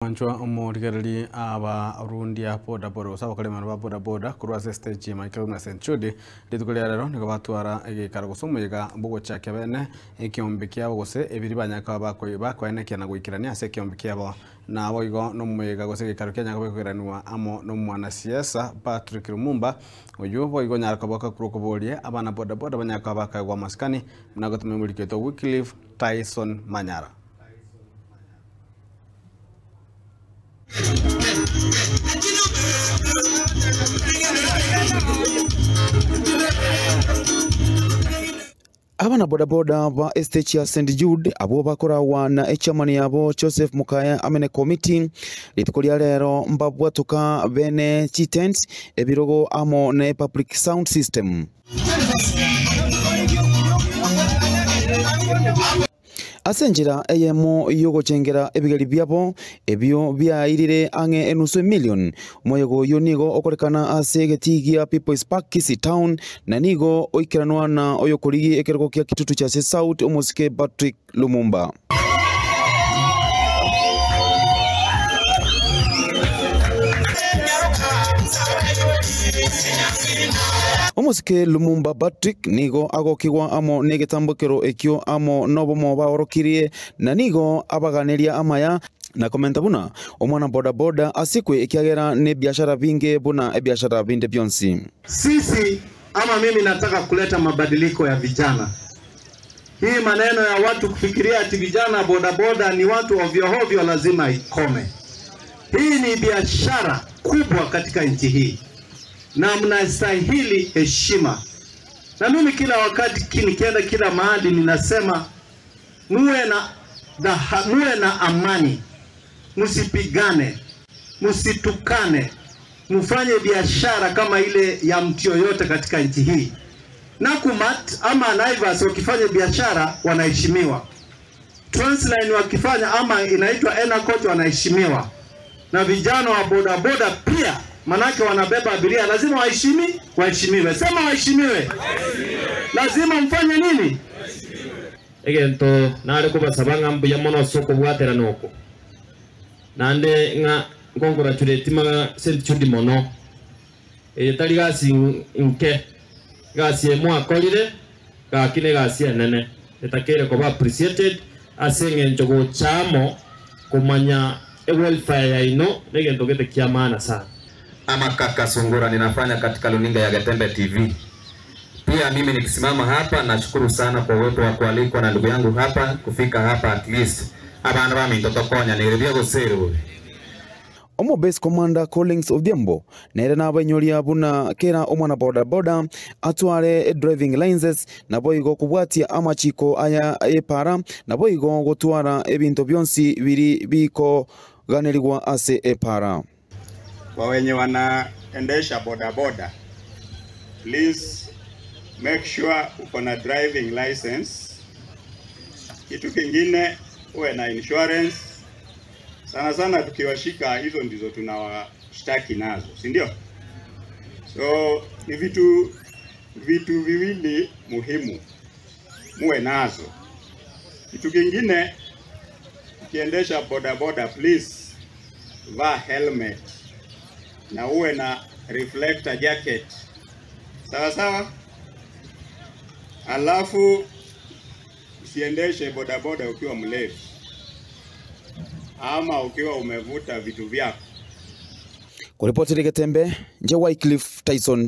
Manchwa omorigereri aba rundia boda boda usaba kale manu boda boda kurwa stage Michael na Century litukuli rero niko batwara igikara gusumuyiga mbugo cyake bene ikiombe kyabo gose ebiri banyaka bakwene kyana gwikirania ase kiombe kyabo nabo igo no muyiga gose igikara kyanya kwekweranwa amo no mwana siasa Patrick Lumumba oyo boigo nyaraka bakakurokobolie abana boda boda banyaka bakagwa maskani mnagotume muliketo Wycliffe Tyson Manyara. Abana boda boda ba estate ya St Jude abo bakora wana chairman yabo Joseph Mukaya amene committee litukolia rero mbabwatuka bene chitents ebirogo amo ne public sound system asenjira eyemo yogo chengera ebigari byabo ebyo byairire ange enusu million moyego yonigo okorekana ase getigia People's Park Kisii Town na nigo oikiranwa na oyokorigi ekerego kya kitutu cha South omosike Patrick Lumumba. Omosike Lumumba Patrick nigo agokigwa amo negetambokero ekyo amo nobomo baorokirie na nigo abaganiria amaya na komenta buna omwana boda boda asikwe ekiagera ne biashara binge buna ebiashara binde byonsi. Sisi ama mimi nataka kuleta mabadiliko ya vijana. Hii maneno ya watu kufikiria ati vijana boda boda ni watu ovyo ovyo lazima ikome. Hii ni biashara kubwa katika nchi hii na mnastahili heshima. Na mimi kila wakati nikienda kila mahali ninasema muwe na amani, msipigane, msitukane, mfanye biashara kama ile ya mtu yoyote katika nchi hii. Nakumat ama Naivas wakifanya biashara wanaheshimiwa. Transline wakifanya ama inaitwa Enacoach wanaheshimiwa. Na vijana wa boda boda pia manake wanabeba abiria lazima waheshimiwe. Sema waheshimiwe. Lazima mfanye nini? Egento nare kubasabanga mbuya mono soko bwatera noko. Nande nga congratulate ma St Jude mono. Tali gasi nke gasi mwakolire gakine gasi nene. Etakere ko ba appreciated asenge njogo chamo kumanya welfare ya ino negento gete kiamana sana. Ama kaka Sungura ninafanya katika luninga ya Gatembe TV. Pia mimi nikisimama hapa nashukuru sana kwa uwepo wa kualikwa na ndugu yangu hapa kufika hapa at least. Abana bami ntotokonya niribia gosero. Omo base commander Collins Odhiambo nere na abanyoria buna kera omwana boda boda atware driving licenses na boigo kubwatia amachiko aya epara na boigo gotwara ebinto byonsi biri biko ganirigwa ase epara. Kwa wenye wanaendesha boda boda, please make sure uko na driving license. Kitu kingine uwe na insurance. Sana sana tukiwashika hizo ndizo tunawashtaki nazo, si ndio? So ni vitu viwili muhimu muwe nazo. Kitu kingine ukiendesha boda boda, please vaa helmet na uwe na reflector jacket. Sawa sawa? Alafu usiendeshe boda boda ukiwa mlevi ama ukiwa umevuta vitu vyako. Kuripoti Gatembe, nje Wycliffe Tyson.